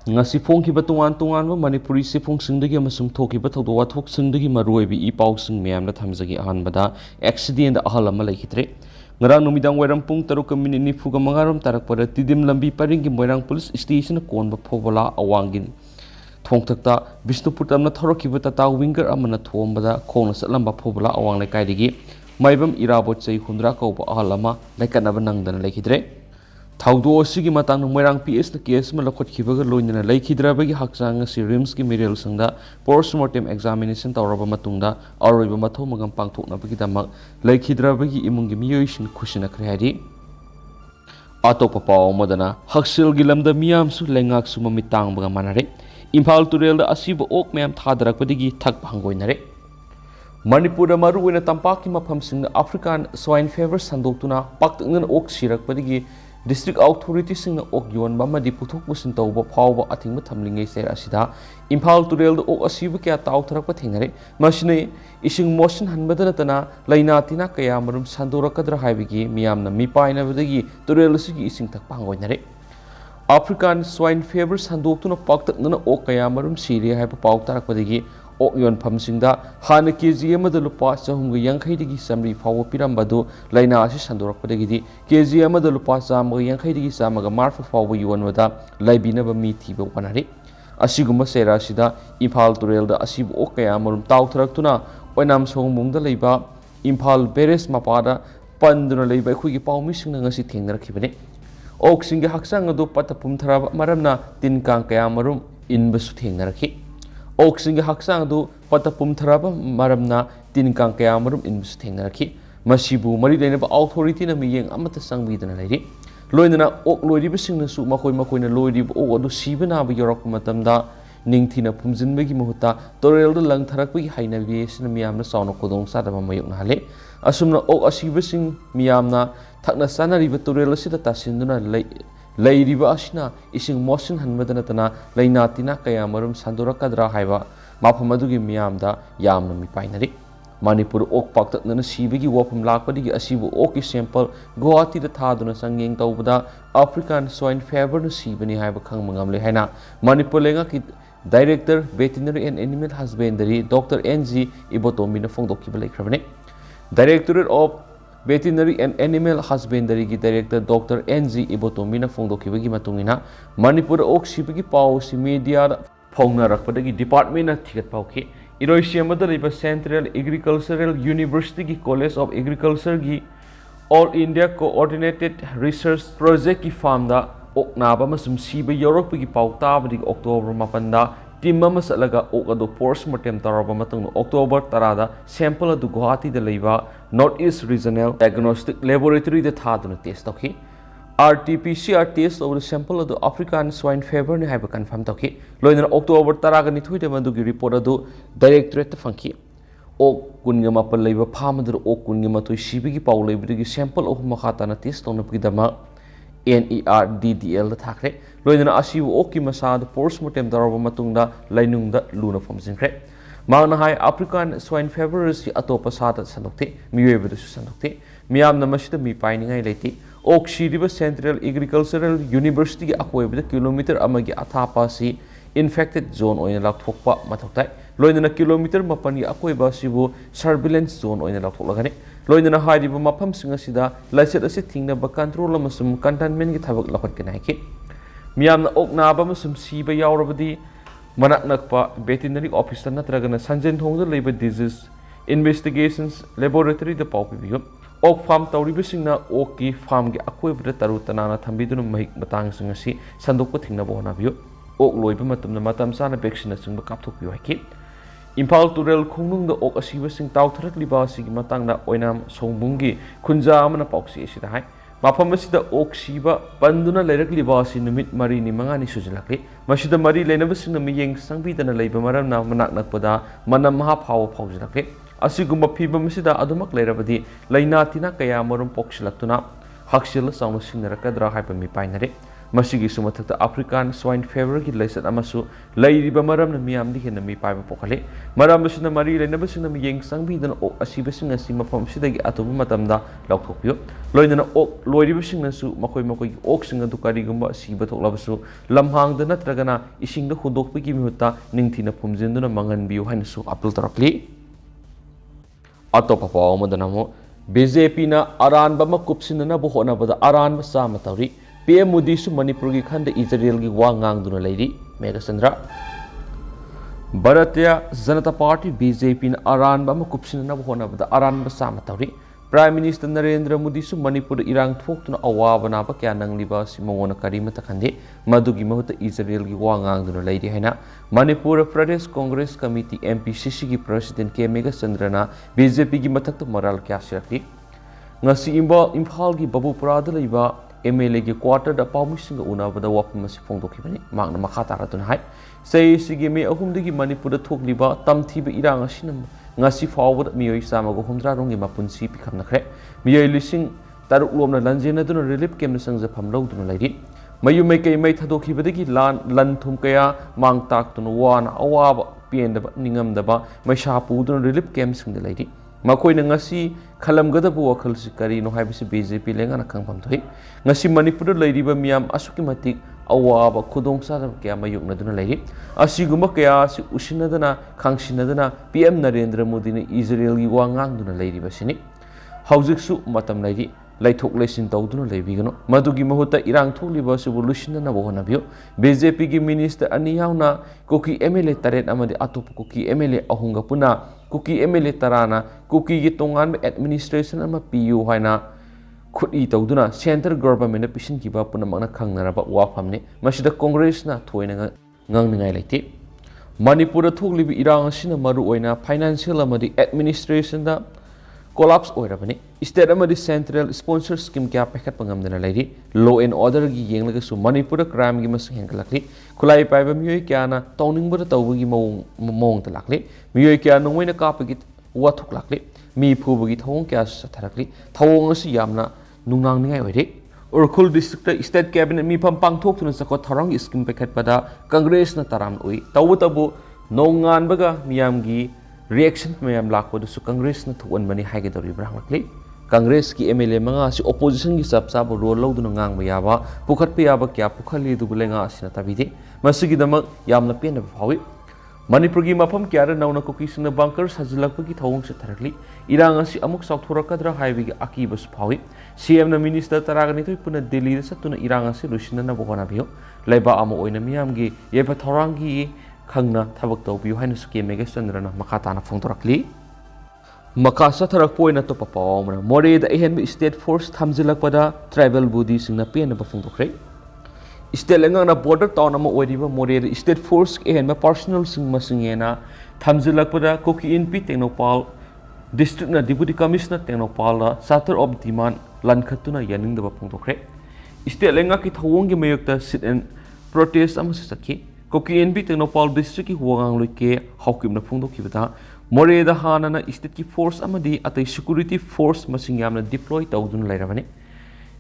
ngasi phongkiba tungan manipuri sifungsingdagi amasung thokiba thawdo wathoksingdagi maruibi ipausing miyamna thamjagi ahanbada accident ahal ama laikhitre ngarang numidang wairang pung 7:40 tarakpada tidim lambi paringgi moirang police station konba phobola awangin thongthakta bisnupur tamna thorokiba tata winger amana thombada khongna satlamba phobola awang lekaidigi maibam irabot chei hundra kauba ahal ama laikanaba nangdana laikhidre Thaudo sigi matang moirang PS na case ma lakhot khibaga loinana laikhidrabagi hakchang si rims ki mirel sangda postmortem examination tawraba matungda aroiba matho magam pangthoknabagi damak laikhidrabagi imungi miyoishin khushina khreari atopa paw modana haksil gi lamda miyam su lengak su mamitang baga manare imphal turel da asiba ok mem thadarakpadigi thak bhangoinare Manipur maru wena tampaki mafam singna African swine fever sandoktuna paktangna ok sirakpadigi District Authority sing ok yon bama di puthok pusin tawba phawba athingba thamlingai ser asida Imphal turel ok asibu kya taw tharakpa thingnare masine ising motion hanbadana tana laina tina kaya marum sandorakadra haibigi miyamna mipaina badagi turel sigi ising thak pangoinare African swine fever sandoktuna paktakna ok kaya marum siri haiba paw tarakpadagi ok yon phamsingda hana kg amada lupa chahumga yankaidigi samri phawo pirambadu laina asi sandorakpadagi kg amada lupa chamga yankaidigi chamaga marfa phawo yonwada laibinaba mi thiba wanari asiguma sera sida Imphal turelda asibu ok kaya marum tawtharaktuna oinam songbungda leiba Imphal beres mapada panduna leiba khugi pawmi singna ngasi thengnarakibane ok singi haksang adu patapum tharaba maramna tinkang kaya marum inbasu thengnarakhi Oxing haksang du patapum tharaba maramna tinkang kaya marum inbus thengnarakhi masibu mari leinaba authority na miyeng amata sangbidana leiri loinana ok loiriba singna su makoina loiriba ok adu sibana ba yorok matamda ningthina phumjinbagi muhutta torel da lang tharakbagi hainabi sina miyamna sauna kodong sadaba mayok na hale asumna ok asiba sing miyamna thakna sanariba torel asida tasinduna Lairiba asina ising motion hanbadana tana laina tina kaya marum sandorakadra haiba maphamadugi miyamda yamna mipainari Manipur ok paktakna sibigi wapam lakpadigi asibu ok sample Guwahati da thaduna sangyeng tawbada African swine fever na sibani haiba khangmangamle haina Manipur lenga ki Director Veterinary and Animal Husbandry Dr. NG Ibotomi na Phongdokhre laikhrabane Directorate of Veterinary and Animal Husbandry ki Director Dr. NG Ibotomi na Phongdokhre gi matungina Manipur ok sibagi paw si media phongna rakpadagi department na thigat pawki Iroisiamada liba Central Agricultural University ki College of Agriculture gi All India Coordinated Research Project ki farm da ok naba masum siba yorokpagi paw tabadi October 8 da team ama salaga ok adu postmortem taraba matung October 10 da sample adu Guwahati da leiba North East Regional Diagnostic Laboratory da thaduna test tokhi RT-PCR test over sample adu African swine fever ni haiba confirm tokhi loina October 10 ga ni thuida madugi report adu directorate ta fangki ok kunga mapal leiba pham adu ok kunga matoi sibigi paw leibigi sample of makhata na test tona pidama NERDDL da thakre loina asibu ok ki masad postmortem daraba matungda lainungda luna phomjingkre Magna hai African swine fever si atopa sata sanokte miwebe su sanokte miyam namasita mi painingai leiti ok shiriba Central Agricultural University ki akoibda kilometer amagi athapa si infected zone oina lakthokpa mathoktai loina kilometer mapani akoiba sibu surveillance zone oina lakthoklagani loina hairiba mafam singa sida laiset ase thingna ba control amasum containment ki thabak lakhot kanai ki miyam ok naba amasum siba yaurabadi Manak nakpa veterinary officer natragana sanjen thongda leiba disease investigations laboratory da pawpibiyo ok farm tawriba singna ok ki farm gi akoibra taru tanana thambiduna mahik matang singa si sandokpa thingna bona biyo ok loiba matamna matam sana vaccination ba kapthokpiyo haki Imphal turel khungnung da ok asiba sing tawtharak liba sigi matangna oinam songbungi khunja amana pawksi asida hai Mafam asida ok siba panduna leirak liba si numit mari ni mangani sujilakli masida mari leinaba singna miyeng sangbidana leiba maramna manak nakpada manam maha phaw phawjilakli asigumba phiba masida adumak leirabadi laina tina kaya marum poksilakuna haksil saunu singnarakadra haipa mi painare ꯃꯁꯤꯒꯤ ꯃꯊꯛꯇ African swine ꯐꯦꯚꯔꯒꯤ ꯂꯥꯏꯆꯠ ꯑꯃꯁꯨ ꯂꯩꯔꯤꯕ ꯃꯔꯝꯅ ꯃꯤꯌꯥꯝꯗ ꯍꯦꯟꯅ ꯃꯤꯄꯥꯏꯕ ꯄꯣꯛꯍꯜꯂꯤ ꯃꯔꯝ ꯑꯁꯤꯅ ꯃꯔꯤ ꯂꯩꯅꯕꯁꯤꯡꯅ ꯃꯤꯠꯌꯦꯡ ꯆꯪꯕꯤꯗꯨꯅ ꯑꯣꯛ ꯑꯁꯤꯕꯁꯤꯡ ꯑꯁꯤ ꯃꯐꯝ ꯑꯁꯤꯗꯒꯤ ꯑꯊꯨꯕ ꯃꯇꯝꯗ ꯂꯧꯊꯣꯛꯄꯤꯌꯨ ꯂꯣꯏꯅꯅ ꯑꯣꯛ ꯂꯣꯏꯔꯤꯕꯁꯤꯡꯅꯁꯨ ꯃꯈꯣꯏꯒꯤ ꯑꯣꯛꯁꯤꯡ ꯑꯗꯨ ꯀꯔꯤꯒꯨꯝꯕ ꯁꯤꯕ ꯊꯣꯛꯂꯕꯁꯨ ꯂꯝꯍꯥꯡꯗ ꯅꯠꯇ꯭ꯔꯒꯅ ꯏꯁꯤꯡꯗ ꯍꯨꯟꯗꯣꯛꯄꯒꯤ ꯃꯍꯨꯠꯇ ꯅꯤꯡꯊꯤꯅ ꯐꯨꯝꯖꯤꯟꯗꯨꯅ ꯃꯥꯡꯍꯟꯕꯤꯌꯨ ꯍꯥꯏꯅꯁꯨ ꯑꯄꯤꯜ ꯇꯧꯔꯛꯂꯤ ꯑꯇꯣꯞꯄ ꯄꯥꯎ ꯑꯃꯗꯅ ꯑꯃꯨꯛ BJPꯅ ꯑꯔꯥꯟꯕ ꯑꯃ ꯀꯨꯞꯁꯤꯟꯅꯅꯕ ꯍꯣꯠꯅꯕꯗ ꯑꯔꯥꯟꯕ ꯆꯥꯝꯃ ꯇꯧꯔꯤ PM ꯃꯣꯗꯤꯁꯨ ꯃꯅꯤꯄꯨꯔꯒꯤ ꯈꯟꯗ ꯏꯖꯔꯦꯜꯒꯤ ꯋꯥ ꯉꯥꯡꯗꯨꯅ ꯂꯩꯔꯤ ꯃꯦꯘꯆꯟꯗ꯭ꯔ ꯚꯥꯔꯇꯤꯌꯥ ꯖꯅता ꯄꯥꯔꯇꯤ BJPꯅ ꯑꯔꯥꯟꯕ ꯑꯃ ꯀꯨꯞꯁꯤꯟꯅꯅꯕ ꯍꯣꯠꯅꯕꯗ ꯑꯔꯥꯟꯕ ꯆꯥꯝꯃ ꯇꯧꯔꯤ Prime Minister Narendra Modi su Manipur irang thoktuna awaba na ba kya nangliba si mongona karimata khande madugi mahuta Israel gi wangang duna leidi haina Manipur Pradesh Congress Committee MPCC gi President K Meghachandrana BJP gi mathakta moral kya sirakli ngasi imphal gi Babupura da leiba MLA gi quarter da pawmusinga unabada wapam si Phongdokhre magna makha taratun hai sei sigi me ahumdigi Manipur da thokliba tamthiba irang asinam ngasi fawbad miyoi samago humdra rongi mapunsi pikhamnakhre miyoi lising taruk lomna lanjena duna relief camp na sangja phamlo duna lairi mayu mai kai mai thadokhibadagi lan thum kaya mang tak tunu wana awaba pendaba ningamdaba mai shapu duna relief camp singda lairi makoina ngasi khalamgadabu wakhal si kari no haibisi BJP lenga na khangpham thoi ngasi Manipur lairiba miyam asuki matik awaba khudong sa kya mayuk na duna lairi asiguma kaya si usinadana khangsinadana PM Narendra Modi ne Israel gi wangang duna lairi basini haujiksu matam lairi laithok lesin tawduna leibigano madugi mahuta irang thokliba subu lusinna bohonabio BJP gi minister ani yauna koki MLA taret amadi atop koki MLA ahunga puna koki MLA tarana koki gi tongan administration ama PU haina khudi tawduna center government na pisin kiba puna magna khangnaraba wafamne masida congress na thoina ngangningai laite Manipur thoklibi irang asina maru oina financial amadi administration da collapse oirabani state amadi central sponsor scheme kya pakhat pangamdana lairi law and order gi yenglaga su Manipur crime gi masang hengalakli khulai paiba miyoi kya na tawning bada tawgi mong ta lakli miyoi kya nongwena kapagi wathuk lakli mi phubagi thawong kya satharakli thawong asi yamna nungnang ningai oire Urkhul district state cabinet mi pham pangthok tuna sakot tharang scheme pakhat pada congress na taram oi tawu nongan baga miyamgi reaction mayam lakpadu su congress na thuan mani haige dori brahmakli congress ki MLA manga si opposition gi sabsab role loduna ngang mayaba pukhat pe yaba kya pukhali du bulenga asina tabide masigi damak yamna pena phawi Manipur gi mafam kyara nauna koki singna bunker sajilakpagi thawong se tharakli irang asi amuk sauthorakadra highway gi akibas phawi CM na minister taragani thoi puna Delhi da satuna irang asi lusina na bohana bio laiba amo oina miyam gi yeba thorangi khangna thabak tawbiu haina suke Meghachandrana makhatana phongdorakli makasa tharak poina to papawmna Moreh da Ahenba state force thamjilakpada tribal body singna pena ba Phongdokhre state lenga border town ama oiriba Moreh da state force Ahenba personal singma singena thamjilakpada koki NP Tengnopal district na deputy commissioner Tengnopal la satar of demand lankhatuna yaningda ba Phongdokhre state lenga ki thawong gi mayokta sit and protest ama sakhi Koki NP Tengnopal district ki huwangang loike haukim na Phongdokhibata Moreh da hana na state ki force amadi atai security force masing yamna deploy tawdun lairabani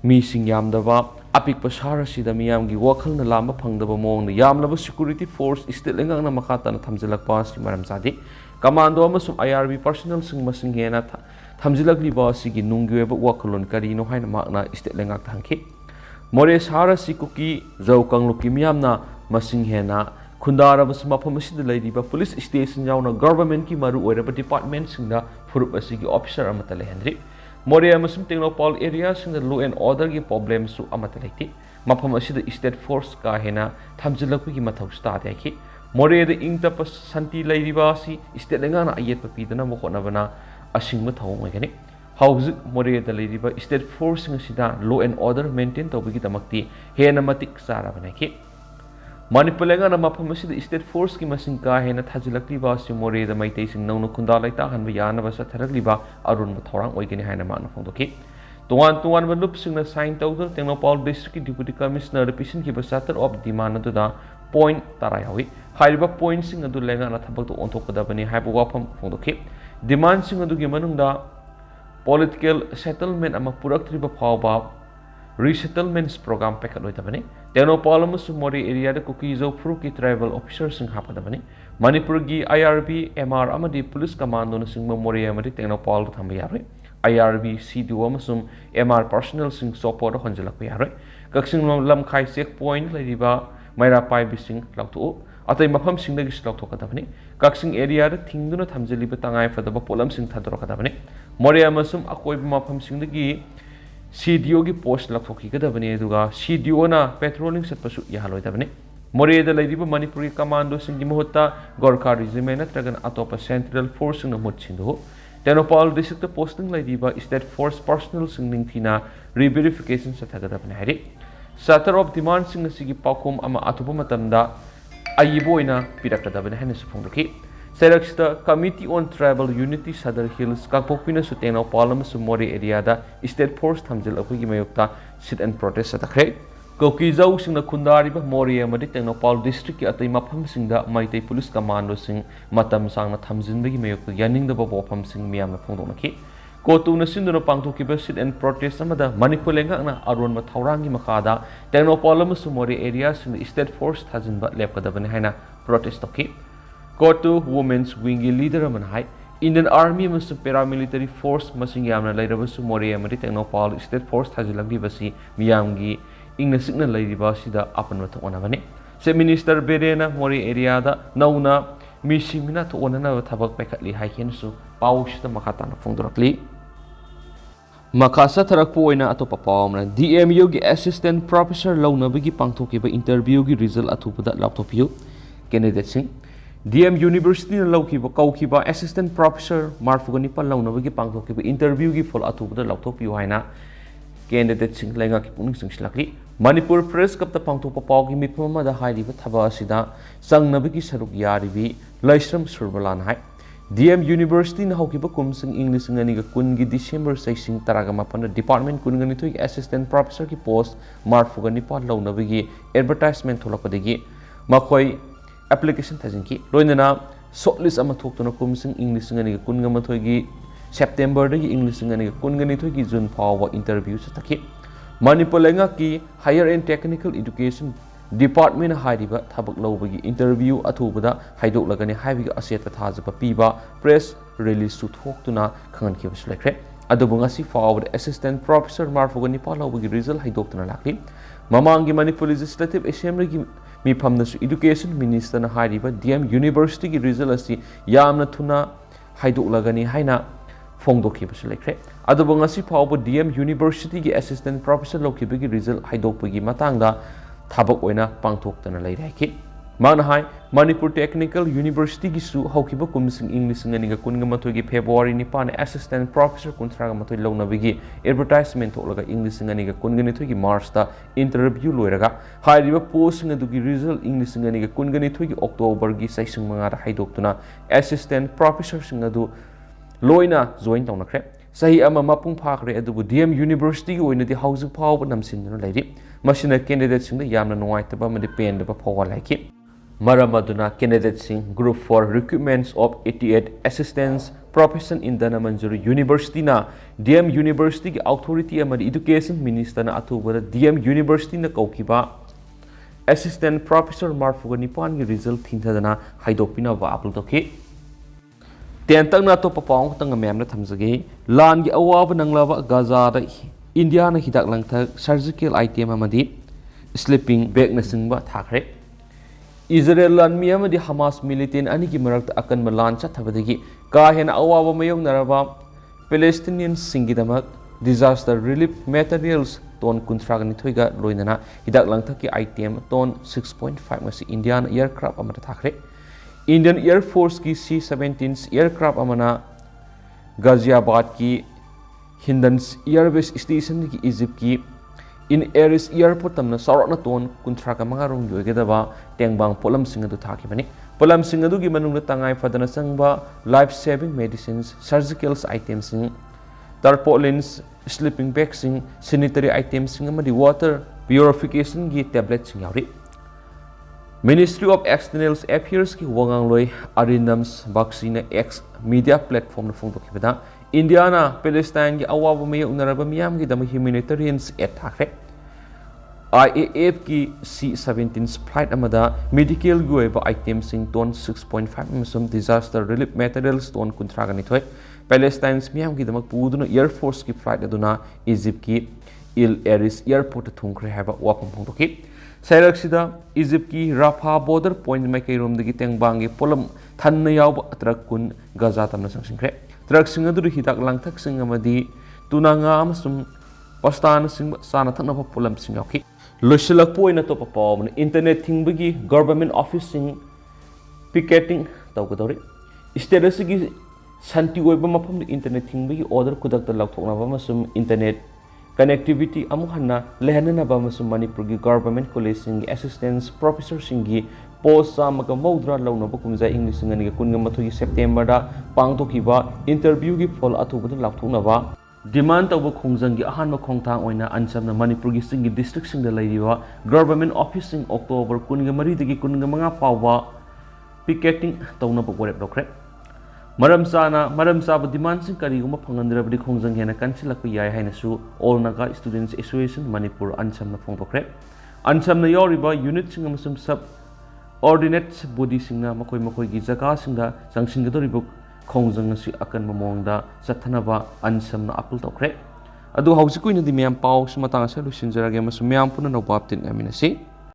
mi sing yamdaba apik pasara sida miyam gi wakhal na lamba phangdaba mong na yamlaba security force state lengang na makhata na thamjilak pas ki maram sadi commando amasum IRB personnel sing masing hena thamjilak li ba sigi nunggyeba wakhalon kari no haina makna state lengak thangki Moreh sara si koki zawkang loki miyamna masing hena khundarabas mafam asida leiriba police station yauna government ki maru oiraba department singda furup asigi officer amata lehendri Moreh amasum Tengnopal area singda law and order gi problem su amata leiti mafam asida state force ka hena thamjilakpi gi mathau sta deki Moreh da ingta pas santi leiriba si state lenga na ayet papidana mo khonabana asingma thawong oigani Hauzik Moreh da leiriba state force sida law and order maintain tawbigi damakti hena matik sara banaki Manipur lenga na mafam asida state force ki masing ka hena thajilakli ba si Moreh da maitai sing nauna khunda laita hanba yana ba satharakli ba arun ba thorang oigani haina makna phongdokhi tuan ba lup singna sign tawdun Tengnopal district ki deputy commissioner pisin ki ba satar of demand adu da point tarayawi haiba point sing adu lenga na thabak to onthokada bani haiba wafam phongdokhi demand sing adu gi manung da political settlement ama puraktriba phawba resettlements program paikatloidabani Tenopal amasung Moreh area da Kukizau Furuki tribal officers sing hapadabani Manipur gi IRB MR amadi police commando na sing Moreh amadi Tenopal thamba yaroi IRB CDO amasung MR personnel sing support honjalak yaroi kaksing lamkhai checkpoint laiba maira pai bising lautu atai mafam sing dagi lautu kadabani kaksing area da thingduna thamjaliba tangai fadaba polam sing thadro kadabani Moreh amasung akoi mafam sing dagi CDO की post लखोकी गदबने दुगा CDO ना patrolling सत्पसु यहालोय दबने मोरे द लैदिब मणिपुरी कमांडो सिंग की महत्ता गोरखा रेजिमेंट नत्रगन अतोप सेंट्रल फोर्स सिंग मुत सिंदो टेनोपाल डिस्ट्रिक्ट पोस्टिंग लैदिब स्टेट फोर्स पर्सनल सिंग निंगथिना रिवेरिफिकेशन सथगदबने हारि सटर ऑफ डिमांड सिंग सिगी पाखोम अमा अतुब मतमदा अयिबोइना पिरकदबने हने सुफोंदकी Seraksta Committee on Tribal Unity Sadar Hills Kakpokpina su Tenopal amasung Moreh area da State Force thamjilakpa gi mayokta sit and protest satakre Kokizau singna khundariba Moreh amadi Tenopal district ki atai mafam singda Maitai Police Commando sing matam sangna thamjinba gi mayokta yaningdaba bofam sing miyamna phongdoknaki Kotu na sinduna pangthokiba sit and protest amada Manipur lengakna aron ma thaurangi makada Tenopal amasung Moreh area sing State Force thajinba lepkadabani haina protest toki Kotu Women's Wing leader amanhai Indian Army amasung paramilitary force masing yamna lairabasu Moreh amadi Tenopal State Force thajilagdi basi miyamgi ingna signa lairiba sida apanwa thonabani se minister berena Moreh area da nauna misimina thonana thabak paikhatli haikensu pawsida makhatana phongdorakli Makasa tharakpo oina atopa pawmna DMU gi assistant professor launabagi pangthokiba interview gi result athupada laptopiu candidate sing DM University na laukiba kaukiba assistant professor marfugani pa launabagi pangthokiba interview gi fol athupada laptopiu haina candidate sing lenga ki puning sing silakli Manipur press kapta pangthopa pawgi mipama da hairiba thaba asida sangnabagi saruk yaribi laisram surbalan hai DM University na haukiba kumsing English ngani ga kun gi December 6 taraga mapana department kun ngani thoi assistant professor ki post marfugani pa launabagi advertisement tholakpadagi makoi application thajinki loinana shortlist ama thoktuna kumsing English ngani ga kun ngama thoigi September dagi English ngani ga kun ngani thoigi June phawa interview sataki Manipur lenga ki higher and technical education department hairiba thabak lobagi interview athubada haidok lagani haibiga aseta thajaba piba press release su thoktuna khangan ki basulekre adubu ngasi forward assistant professor marfugani palobagi result haidoktuna lakli mamangi Manipur legislative assembly gi mifamnasu education minister na hairiba DM University gi result asi yamna thuna haidok lagani haina Phongdokhre basulekre adubu ngasi forward DM University gi assistant professor lokibagi result haidokpagi matangda thabak oina pangthoktana leiraki mana hai Manipur Technical University gi su haukiba kumsing English ngani ga kunga mathoi gi February ni pan assistant professor kuntra ga mathoi launabigi advertisement tholaga English ngani ga kunga ni thoi gi March ta interview loiraga hairiba post ngadu gi result English ngani ga kunga ni thoi gi October gi saisung manga ra haidoktuna assistant professor singadu loina join tawnakre sahi ama mapung phakre adubu DM University gi oina di housing phaw namsin lairi masina candidate sing da yamna nuaitaba madi pen da phawa laiki Maramaduna candidate sing group for recruitments of 88 assistants profession in Danamanjuri University na DM University ki authority amadi education minister na atubada DM University na kaukiba assistant professor marfugani pan gi result thintadana haidopina wa apul toki tentak na to papang tang mem na thamjage lan gi awab nanglaba Gaza da India na hidak langthak surgical item amadi sleeping bag na singba thakre Israel lan mi amadi Hamas militant ani ki marakta akan malan chathabadagi ka hen awaba mayong naraba Palestinian singidamak disaster relief materials ton kuntragani thoiga loinana hidak langthak ki item ton 6.5 ngasi Indian aircraft amata thakre Indian Air Force ki C-17 aircraft amana Ghaziabad ki Hindans Air Base Station ki Egypt ki in Aris airport tamna sarokna ton kuntra ka mga rong yoigedaba tengbang polam singadu thakibani polam singadu gi manungna tangai fadana sangba life saving medicines surgical items sing tarpaulins sleeping bags sing sanitary items sing amadi water purification gi tablets sing yauri Ministry of External Affairs ki wangangloi Arindams Vaccine X media platform na Phongdokhre India na Palestine gi awabu may unaraba miyam gi dama humanitarian aid thakre IAF की C-17 flight अमदा medical की ओइबा item सिंग ton 6.5 अमसुम disaster relief materials ton 30 Palestinians मियाम की दमक पुदुना एयर फोर्स की फ्लाइट अदुना इजिप्ट की इल एरिस एयरपोर्ट थुंखरे हैबा वाफम फोंदोखि सैरक्सिदा इजिप्ट की राफा बॉर्डर पॉइंट मैकैरोमदगी तेंगबांगी पोलम थन्न याव ट्रक कुन गाजा तमना संसिंखरे ट्रक सिंग अदु हिदाक लांगथक सिंग अमदी तुनांगा अमसुम पस्तान सिंग साना थनबा पोलम सिंग याखि लोइसलकपो ओइना तोपा पावबन इंटरनेट थिंगबगी गवर्नमेंट ऑफिस सिंग पिकेटिंग तौगदौरे स्टेटस की शांति ओइबा मफम इंटरनेट थिंगबगी ऑर्डर कुदक लौथोकनाबा मसुम इंटरनेट कनेक्टिविटी अमुहन्ना लेहननाबा मसुम मणिपुर की गवर्नमेंट कॉलेज सिंग असिस्टेंट प्रोफेसर सिंग की पोस्ट सामक मौद्रा लौनबा कुमजा इंग्लिश सिंगनी कुनगा मथुगी सेप्टेम्बर दा पांगथोखिबा इंटरव्यू की फॉल अथुबद लाउथोकनाबा डिमांड तब खोंजंगी अहानबा खोंथांग ओइना अनसमना मणिपुर की सिंग डिस्ट्रिक्ट सिंग लैरिबा गवर्नमेंट ऑफिस सिंग अक्टोबर कुनगा मरी दगी कुनगा मंगा फावबा पिकेटिंग तौनबा वरेप लौखरे मरम चाब डिमांड सिंग करिगुम फंगंद्रबदि खोंजंग हेना कंसिलक याय हाइनसु all Naga students association Manipur अनसमना फोंदोखरे अनसमना यावरिबा यूनिट सिंग अमसुम सब ऑर्डिनेट्स बॉडी सिंगना मखोय मखोय की जगह सिंगदा संसिंगदोरिबु खोंजंग असि अकन ममोंगदा चथनबा अनसमना अपील तौखरे अदु हौजिक कुइनदि म्याम पाउ सुमतांग से लुसिनजरागे मसु म्याम पुना नौबाप तिन अमिनसी